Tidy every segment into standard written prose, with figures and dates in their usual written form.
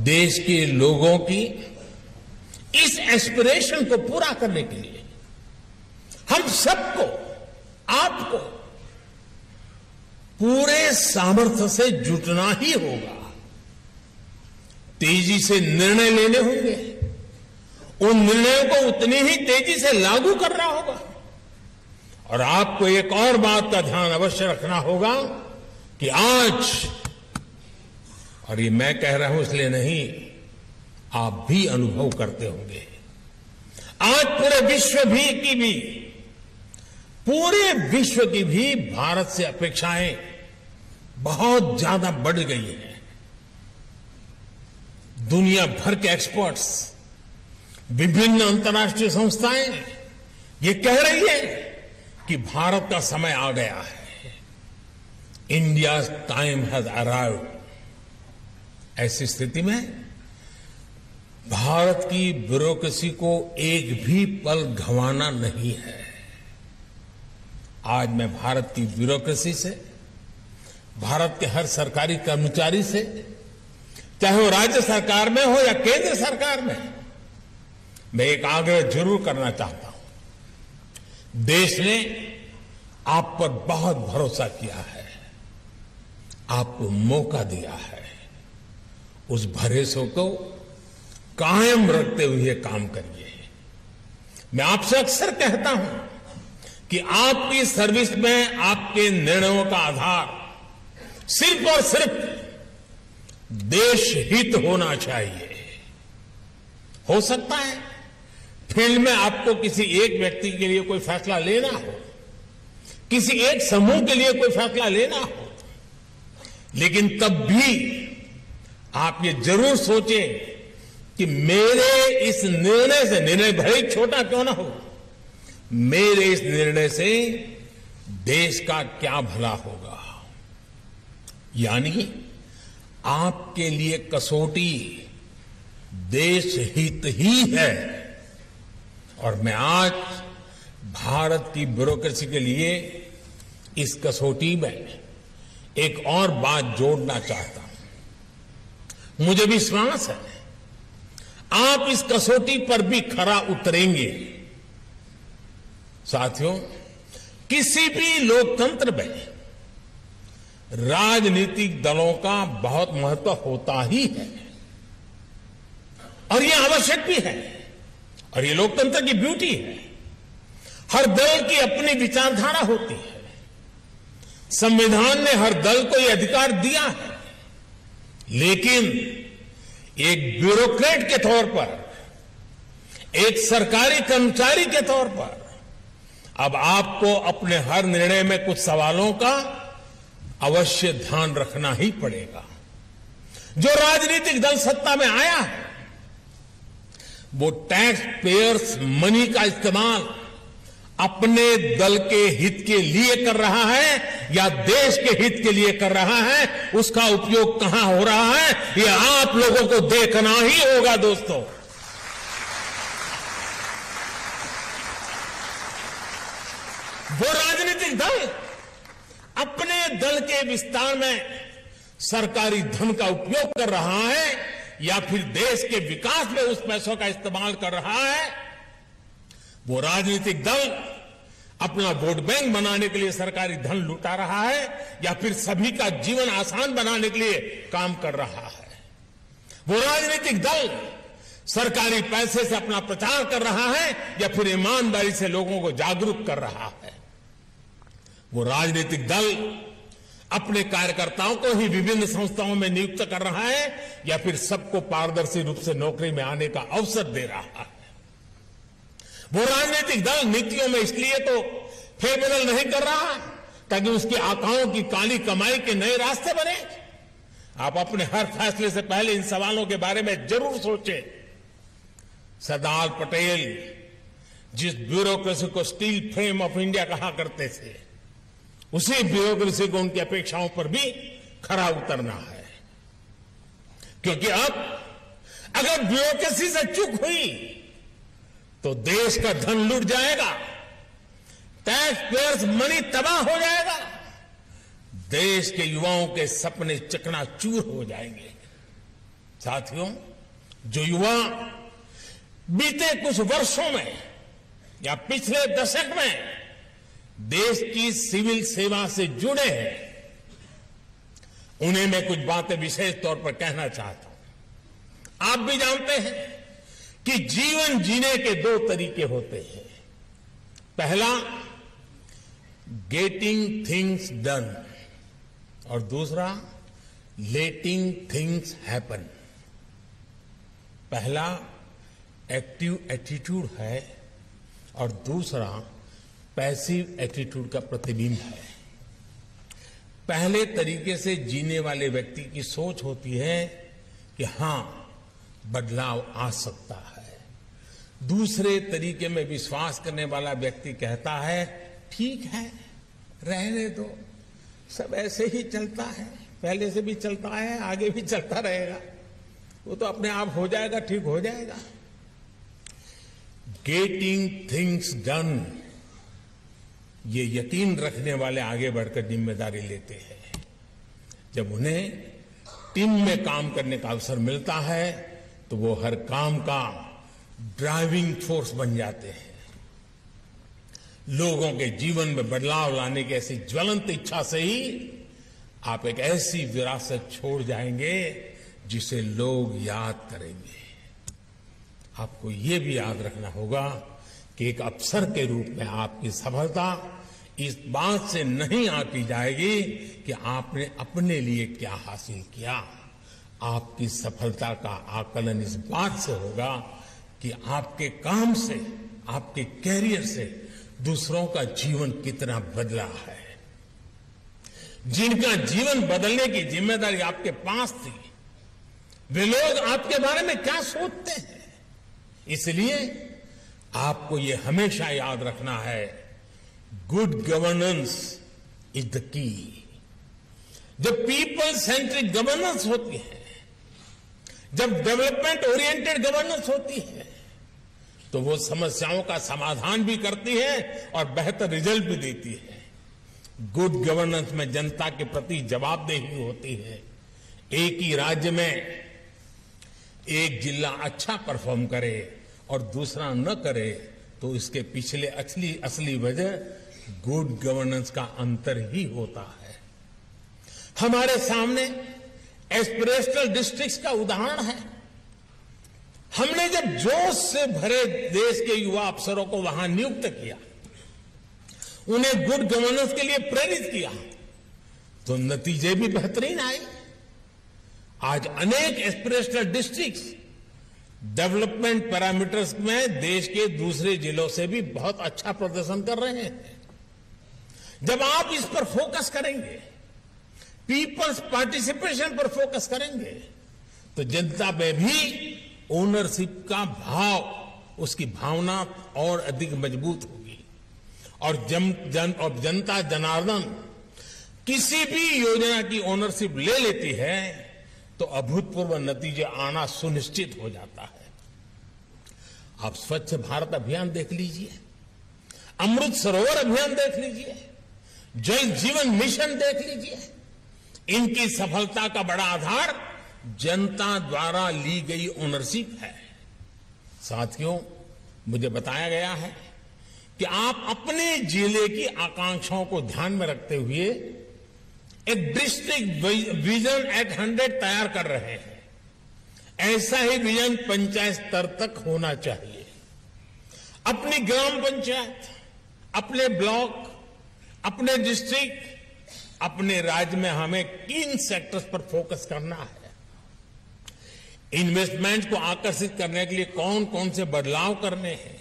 देश के लोगों की इस एस्पिरेशन को पूरा करने के लिए हम सबको, आपको पूरे सामर्थ्य से जुटना ही होगा। तेजी से निर्णय लेने होंगे, उन निर्णयों को उतनी ही तेजी से लागू करना होगा। और आपको एक और बात का ध्यान अवश्य रखना होगा कि आज, और ये मैं कह रहा हूं इसलिए नहीं, आप भी अनुभव करते होंगे, आज पूरे विश्व की भी भारत से अपेक्षाएं बहुत ज्यादा बढ़ गई हैं। दुनिया भर के एक्सपर्ट्स, विभिन्न अंतर्राष्ट्रीय संस्थाएं ये कह रही है कि भारत का समय आ गया है। India's time has arrived. ऐसी स्थिति में भारत की ब्यूरोक्रेसी को एक भी पल गंवाना नहीं है। आज मैं भारत की ब्यूरोक्रेसी से, भारत के हर सरकारी कर्मचारी से, चाहे वो राज्य सरकार में हो या केंद्र सरकार में, मैं एक आग्रह जरूर करना चाहता हूं। देश ने आप पर बहुत भरोसा किया है, आपको मौका दिया है। उस भरोसे को कायम रखते हुए काम करिए। मैं आपसे अक्सर कहता हूं कि आपकी सर्विस में आपके निर्णयों का आधार सिर्फ और सिर्फ देश हित होना चाहिए। हो सकता है फील्ड में आपको किसी एक व्यक्ति के लिए कोई फैसला लेना हो, किसी एक समूह के लिए कोई फैसला लेना हो, लेकिन तब भी आप ये जरूर सोचें कि मेरे इस निर्णय से, निर्णय भले ही छोटा क्यों ना हो, मेरे इस निर्णय से देश का क्या भला होगा। यानी आपके लिए कसौटी देश हित ही है। और मैं आज भारत की ब्यूरोक्रेसी के लिए इस कसौटी में एक और बात जोड़ना चाहता हूं। मुझे विश्वास है आप इस कसौटी पर भी खरा उतरेंगे। साथियों, किसी भी लोकतंत्र में राजनीतिक दलों का बहुत महत्व होता ही है और यह आवश्यक भी है, और ये लोकतंत्र की ब्यूटी है। हर दल की अपनी विचारधारा होती है। संविधान ने हर दल को यह अधिकार दिया है, लेकिन एक ब्यूरोक्रेट के तौर पर, एक सरकारी कर्मचारी के तौर पर अब आपको अपने हर निर्णय में कुछ सवालों का अवश्य ध्यान रखना ही पड़ेगा। जो राजनीतिक दल सत्ता में आया है वो टैक्स पेयर्स मनी का इस्तेमाल अपने दल के हित के लिए कर रहा है या देश के हित के लिए कर रहा है, उसका उपयोग कहां हो रहा है ये आप लोगों को देखना ही होगा। दोस्तों, वो राजनीतिक दल अपने दल के विस्तार में सरकारी धन का उपयोग कर रहा है या फिर देश के विकास में उस पैसों का इस्तेमाल कर रहा है, वो राजनीतिक दल अपना वोट बैंक बनाने के लिए सरकारी धन लुटा रहा है या फिर सभी का जीवन आसान बनाने के लिए काम कर रहा है। वो राजनीतिक दल सरकारी पैसे से अपना प्रचार कर रहा है या फिर ईमानदारी से लोगों को जागरूक कर रहा है। वो राजनीतिक दल अपने कार्यकर्ताओं को ही विभिन्न संस्थाओं में नियुक्त कर रहा है या फिर सबको पारदर्शी रूप से नौकरी में आने का अवसर दे रहा है। वो राजनीतिक दल नीतियों में इसलिए तो फेरबदल नहीं कर रहा ताकि उसकी आकाओं की काली कमाई के नए रास्ते बने। आप अपने हर फैसले से पहले इन सवालों के बारे में जरूर सोचें। सरदार पटेल जिस ब्यूरोक्रेसी को स्टील फ्रेम ऑफ इंडिया कहा करते थे, उसी ब्यूरोक्रेसी को उनकी अपेक्षाओं पर भी खरा उतरना है। क्योंकि अब अगर ब्यूरोक्रेसी से चूक हुई तो देश का धन लुट जाएगा, टैक्स पेयर्स मनी तबाह हो जाएगा, देश के युवाओं के सपने चकनाचूर हो जाएंगे। साथियों, जो युवा बीते कुछ वर्षों में या पिछले दशक में देश की सिविल सेवा से जुड़े हैं, उन्हें मैं कुछ बातें विशेष तौर पर कहना चाहता हूं। आप भी जानते हैं कि जीवन जीने के दो तरीके होते हैं। पहला, गेटिंग थिंग्स डन, और दूसरा, लेटिंग थिंग्स हैपन। पहला एक्टिव एटीट्यूड है और दूसरा पैसिव एटीट्यूड का प्रतिबिंब है। पहले तरीके से जीने वाले व्यक्ति की सोच होती है कि हां, बदलाव आ सकता है। दूसरे तरीके में विश्वास करने वाला व्यक्ति कहता है, ठीक है, रहने दो, सब ऐसे ही चलता है, पहले से भी चलता है, आगे भी चलता रहेगा, वो तो अपने आप हो जाएगा, ठीक हो जाएगा। गेटिंग थिंग्स डन, ये यकीन रखने वाले आगे बढ़कर जिम्मेदारी लेते हैं। जब उन्हें टीम में काम करने का अवसर मिलता है तो वो हर काम का ड्राइविंग फोर्स बन जाते हैं। लोगों के जीवन में बदलाव लाने की ऐसी ज्वलंत इच्छा से ही आप एक ऐसी विरासत छोड़ जाएंगे जिसे लोग याद करेंगे। आपको ये भी याद रखना होगा कि एक अफसर के रूप में आपकी सफलता इस बात से नहीं आंकी जाएगी कि आपने अपने लिए क्या हासिल किया। आपकी सफलता का आकलन इस बात से होगा कि आपके काम से, आपके कैरियर से दूसरों का जीवन कितना बदला है। जिनका जीवन बदलने की जिम्मेदारी आपके पास थी, वे लोग आपके बारे में क्या सोचते हैं। इसलिए आपको ये हमेशा याद रखना है, good governance is the key. जब पीपल सेंट्रिक गवर्नेंस होती है, जब डेवलपमेंट ओरिएंटेड गवर्नेंस होती है, तो वो समस्याओं का समाधान भी करती है और बेहतर रिजल्ट भी देती है। गुड गवर्नेंस में जनता के प्रति जवाबदेही होती है। एक ही राज्य में एक जिला अच्छा परफॉर्म करे और दूसरा न करे तो इसके पिछले असली वजह गुड गवर्नेंस का अंतर ही होता है। हमारे सामने एस्पिरेशनल डिस्ट्रिक्ट्स का उदाहरण है। हमने जब जोश से भरे देश के युवा अफसरों को वहां नियुक्त किया, उन्हें गुड गवर्नेंस के लिए प्रेरित किया, तो नतीजे भी बेहतरीन आए। आज अनेक एस्पिरेशनल डिस्ट्रिक्ट्स डेवलपमेंट पैरामीटर्स में देश के दूसरे जिलों से भी बहुत अच्छा प्रदर्शन कर रहे हैं। जब आप इस पर फोकस करेंगे, पीपल्स पार्टिसिपेशन पर फोकस करेंगे, तो जनता में भी ओनरशिप का भाव, उसकी भावना और अधिक मजबूत होगी। और जनता जनार्दन किसी भी योजना की ओनरशिप ले लेती है तो अभूतपूर्व नतीजे आना सुनिश्चित हो जाता है। आप स्वच्छ भारत अभियान देख लीजिए, अमृत सरोवर अभियान देख लीजिए, जल जीवन मिशन देख लीजिए। इनकी सफलता का बड़ा आधार जनता द्वारा ली गई ओनरशिप है। साथियों, मुझे बताया गया है कि आप अपने जिले की आकांक्षाओं को ध्यान में रखते हुए एक डिस्ट्रिक्ट विजन एट 100 तैयार कर रहे हैं। ऐसा ही विजन पंचायत स्तर तक होना चाहिए। अपनी ग्राम पंचायत, अपने ब्लॉक, अपने डिस्ट्रिक्ट, अपने राज्य में हमें किन सेक्टर्स पर फोकस करना है, इन्वेस्टमेंट को आकर्षित करने के लिए कौन कौन से बदलाव करने हैं,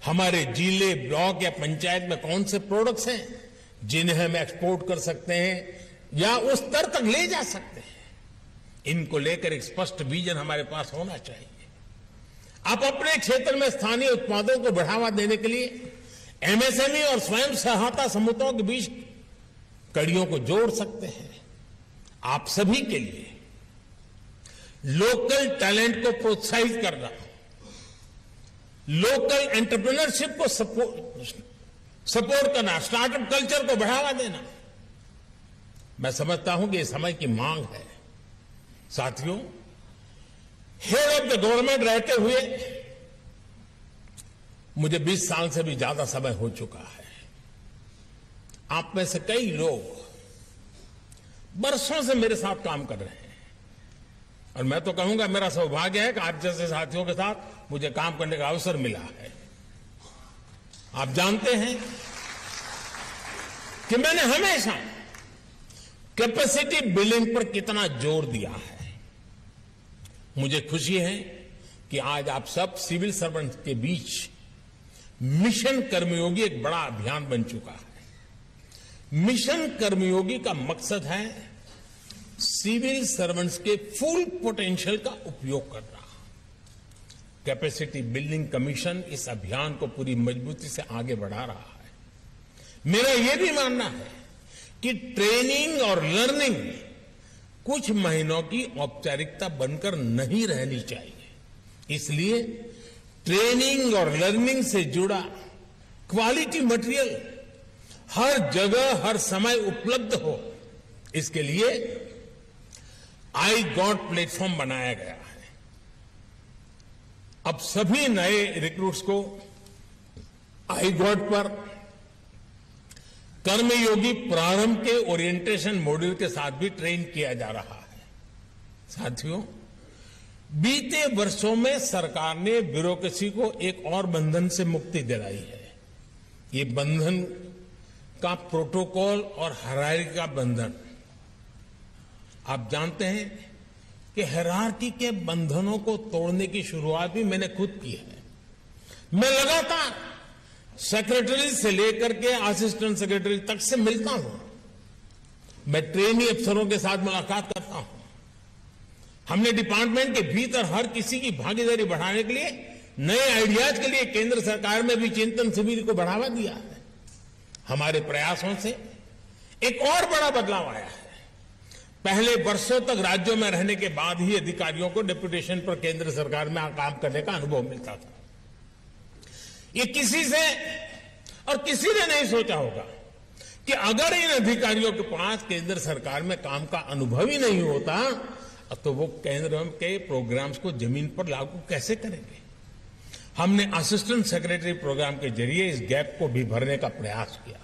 हमारे जिले, ब्लॉक या पंचायत में कौन से प्रोडक्ट्स हैं जिन्हें हम एक्सपोर्ट कर सकते हैं या उस स्तर तक ले जा सकते हैं। इनको लेकर एक स्पष्ट विजन हमारे पास होना चाहिए। आप अपने क्षेत्र में स्थानीय उत्पादों को बढ़ावा देने के लिए एमएसएमई और स्वयं सहायता समूहों के बीच कड़ियों को जोड़ सकते हैं। आप सभी के लिए लोकल टैलेंट को प्रोत्साहित करना, लोकल एंटरप्रेन्योरशिप को सपोर्ट करना, स्टार्टअप कल्चर को बढ़ावा देना, मैं समझता हूं कि ये समय की मांग है। साथियों, हेड ऑफ द गवर्नमेंट रहते हुए मुझे 20 साल से भी ज्यादा समय हो चुका है। आप में से कई लोग बरसों से मेरे साथ काम कर रहे हैं और मैं तो कहूंगा मेरा सौभाग्य है कि आप जैसे साथियों के साथ मुझे काम करने का अवसर मिला है। आप जानते हैं कि मैंने हमेशा कैपेसिटी बिल्डिंग पर कितना जोर दिया है। मुझे खुशी है कि आज आप सब सिविल सर्वेंट के बीच मिशन कर्मयोगी एक बड़ा अभियान बन चुका है। मिशन कर्मयोगी का मकसद है सिविल सर्वेंट्स के फुल पोटेंशियल का उपयोग करना। कैपेसिटी बिल्डिंग कमीशन इस अभियान को पूरी मजबूती से आगे बढ़ा रहा है। मेरा यह भी मानना है कि ट्रेनिंग और लर्निंग कुछ महीनों की औपचारिकता बनकर नहीं रहनी चाहिए। इसलिए ट्रेनिंग और लर्निंग से जुड़ा क्वालिटी मटेरियल हर जगह हर समय उपलब्ध हो, इसके लिए आई गॉट प्लेटफॉर्म बनाया गया है। अब सभी नए रिक्रूट्स को आई गॉट पर कर्मयोगी प्रारंभ के ओरिएंटेशन मॉड्यूल के साथ भी ट्रेन किया जा रहा है। साथियों, बीते वर्षों में सरकार ने ब्यूरोक्रेसी को एक और बंधन से मुक्ति दिलाई है। ये बंधन का प्रोटोकॉल और हायरार्की का बंधन। आप जानते हैं कि हायरार्की के बंधनों को तोड़ने की शुरुआत भी मैंने खुद की है। मैं लगातार सेक्रेटरी से लेकर के असिस्टेंट सेक्रेटरी तक से मिलता हूं। मैं ट्रेनी अफसरों के साथ मुलाकात करता हूं। हमने डिपार्टमेंट के भीतर हर किसी की भागीदारी बढ़ाने के लिए नए आइडियाज के लिए केंद्र सरकार में भी चिंतन शिविर को बढ़ावा दिया है। हमारे प्रयासों से एक और बड़ा बदलाव आया है। पहले वर्षों तक राज्यों में रहने के बाद ही अधिकारियों को डेपुटेशन पर केंद्र सरकार में काम करने का अनुभव मिलता था। ये किसी से और किसी ने नहीं सोचा होगा कि अगर इन अधिकारियों के पास केंद्र सरकार में काम का अनुभव ही नहीं होता तो वो केंद्र के प्रोग्राम्स को जमीन पर लागू कैसे करेंगे। हमने असिस्टेंट सेक्रेटरी प्रोग्राम के जरिए इस गैप को भी भरने का प्रयास किया।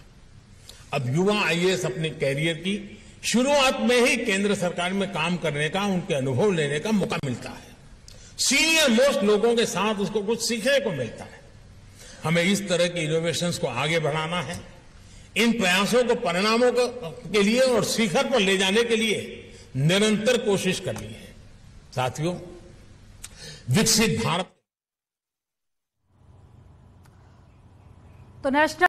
अब युवा आईएएस अपने कैरियर की शुरुआत में ही केंद्र सरकार में काम करने का, उनके अनुभव लेने का मौका मिलता है। सीनियर मोस्ट लोगों के साथ उसको कुछ सीखने को मिलता है। हमें इस तरह के इनोवेशंस को आगे बढ़ाना है। इन प्रयासों को परिणामों के लिए और शिखर पर ले जाने के लिए निरंतर कोशिश करनी है। साथियों, विकसित भारत तो नेशनल